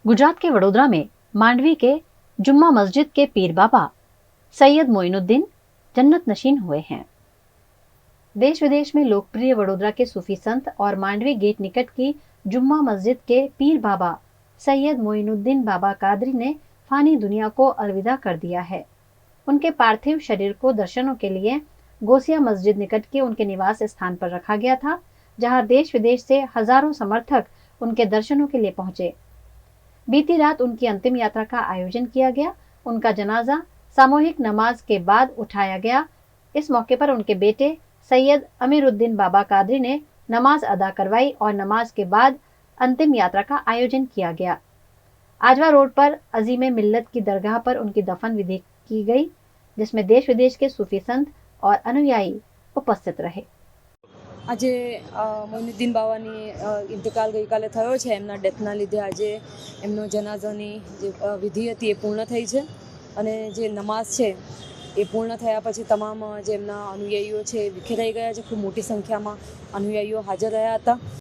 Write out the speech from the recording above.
गुजरात के वडोदरा में मांडवी के जुम्मा मस्जिद के पीर बाबा सैयद मोइनुद्दीन जन्नत नशीन हुए हैं। देश विदेश में लोकप्रिय वडोदरा के सूफी संत और मांडवी गेट निकट की जुम्मा मस्जिद के पीर बाबा सैयद मोइनुद्दीन बाबा कादरी ने फानी दुनिया को अलविदा कर दिया है। उनके पार्थिव शरीर को दर्शनों के लिए गोसिया मस्जिद निकट के उनके निवास स्थान पर रखा गया था, जहां देश विदेश से हजारों समर्थक उनके दर्शनों के लिए पहुंचे। बीती रात उनकी अंतिम यात्रा का आयोजन किया गया। उनका जनाजा सामूहिक नमाज के बाद उठाया गया। इस मौके पर उनके बेटे सैयद अमीरुद्दीन बाबा कादरी ने नमाज अदा करवाई और नमाज के बाद अंतिम यात्रा का आयोजन किया गया। आजवा रोड पर अजीम मिल्लत की दरगाह पर उनकी दफन विधि की गई, जिसमें देश विदेश के सूफी संत और अनुयायी उपस्थित रहे। આજે મોઇનુદ્દીન બાવાની ઇન્તકાલ ગઈકાલે થયો છે। એમના ડેથના લીધે આજે એમનો જનાઝાની જે વિધિ હતી એ પૂર્ણ થઈ છે અને જે નમાઝ છે એ પૂર્ણ થયા પછી તમામ જે એમના અનુયાયીઓ છે વિખેરાઈ ગયા છે। ખૂબ મોટી સંખ્યામાં અનુયાયીઓ હાજર રહ્યા હતા।